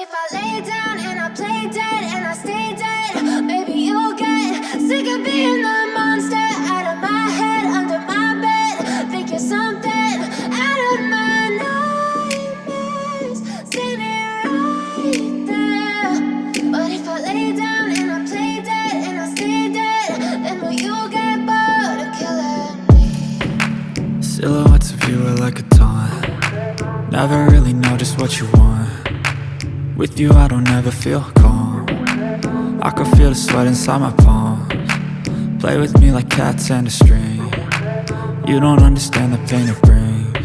if I lay down and I play dead and I stay dead, maybe you'll get sick of being the monster out of my head, under my bed. Think you're something out of my nightmares, standing right there. But if I lay down and I play dead and I stay dead, then will you get bored of killing me? Silhouettes of you are like a taunt. Never really know just what you want. With you I don't ever feel calm. I can feel the sweat inside my palms. Play with me like cats and a string. You don't understand the pain it brings.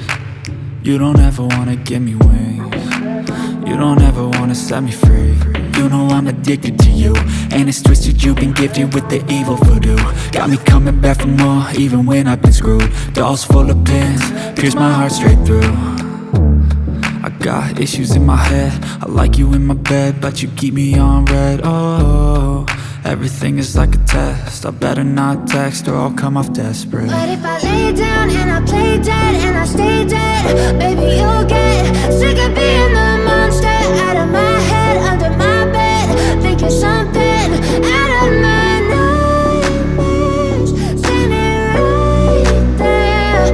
You don't ever wanna give me wings. You don't ever wanna set me free. You know I'm addicted to you, and it's twisted, you've been gifted with the evil voodoo. Got me coming back for more, even when I've been screwed. Dolls full of pins, pierce my heart straight through. I got issues in my head, I like you in my bed, but you keep me on red. Oh, everything is like a test, I better not text or I'll come off desperate. But if I lay down and I play dead and I stay dead, baby you'll get sick of being the monster out of my head, under my bed. Think you're something out of my nightmares, standing right there.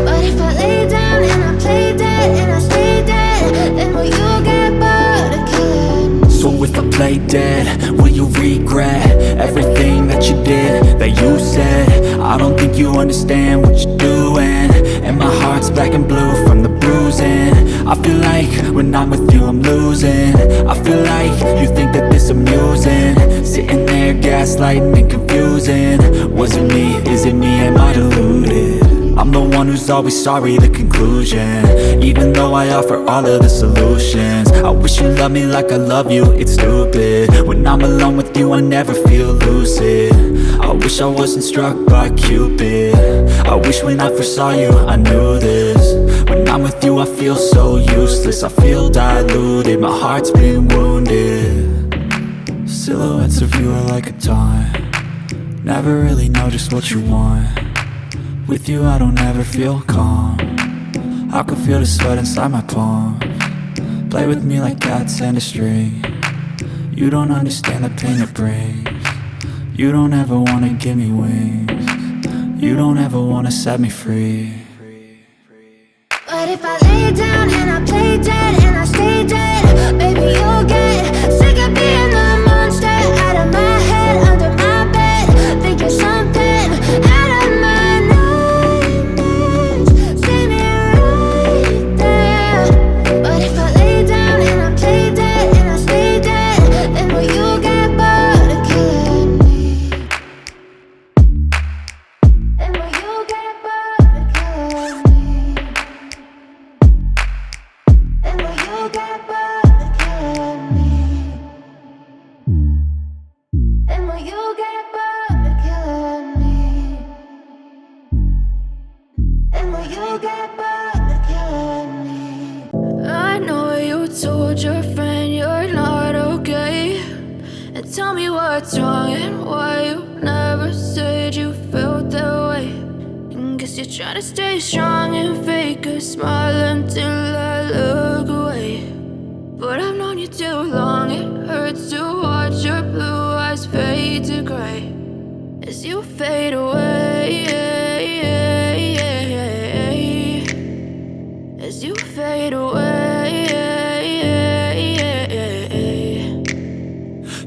But if I lay down and I play dead and I stay dead, then will you get bored of killing me? So if I play dead, will you regret everything that you did, that you said? I don't think you understand what you're doing, and my heart's black and blue from the bruising. I feel like when I'm with you I'm losing. I feel like you think that this amusing, sitting there gaslighting and confusing. Was it me? Is it me? Am I deluded? I'm the one who's always sorry, the conclusion, even though I offer all of the solutions. I wish you loved me like I love you, it's stupid. When I'm alone with you I never feel lucid. I wish I wasn't struck by Cupid. I wish when I first saw you I knew this. When I'm with you I feel so useless, I feel diluted, my heart's been wounded. Silhouettes of you are like a taunt. Never really know just what you want. With you I don't ever feel calm. I can feel the sweat inside my palms. Play with me like cats and a string. You don't understand the pain it brings. You don't ever wanna give me wings. You don't ever wanna set me free. But if I lay down and I play dead and I stay dead, baby you'll get sick of being the monster out of my head, under my bed. Think you're something out of my nightmares, standing right there. But if I lay down and I play dead and I stay dead, then will you get bored of killing me? Then will you get bored of killing me? Then will you get bored of killing me? Then will you get bored of killing me? Then will you get bored of killing me? I know you told your friend you're not okay, and tell me what's wrong and why you never said you felt that way. And guess you're trying to stay strong and fake a smile until I look away. But I've known you too long, it hurts to watch your blue eyes fade to gray as you fade away, as you fade away.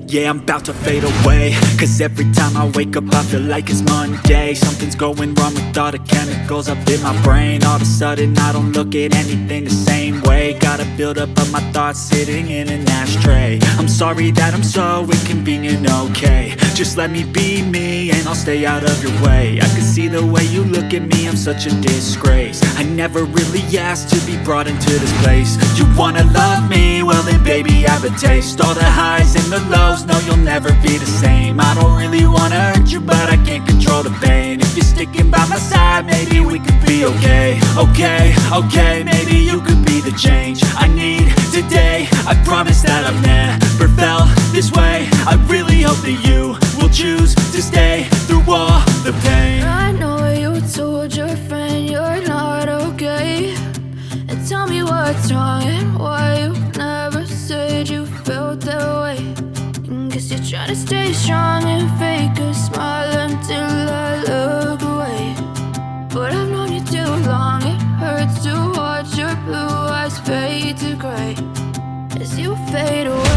Yeah, I'm about to fade away, cause every time I wake up I feel like it's Monday. Something's going wrong with all the chemicals up in my brain. All of a sudden I don't look at anything the same way. Got a build-up of my thoughts sitting in an ashtray. I'm sorry that I'm so inconvenient, okay. Just let me be me and I'll stay out of your way. I can see the way you look at me, I'm such a disgrace. I never really asked to be brought into this place. You wanna love me? Well then baby I have a taste. All the highs and the lows, no you'll never be the same. I don't really wanna hurt you but I can't control the pain. If you're sticking by my side maybe we could be okay. Okay, maybe you could be the change I need today. I promise that I've never felt this way. I really hope that you will choose to stay through all the pain. I know you told your friend you're not okay, and tell me what's wrong and why you never said you Trying to stay strong and fake a smile until I look away. But I've known you too long, it hurts to watch your blue eyes fade to gray as you fade away.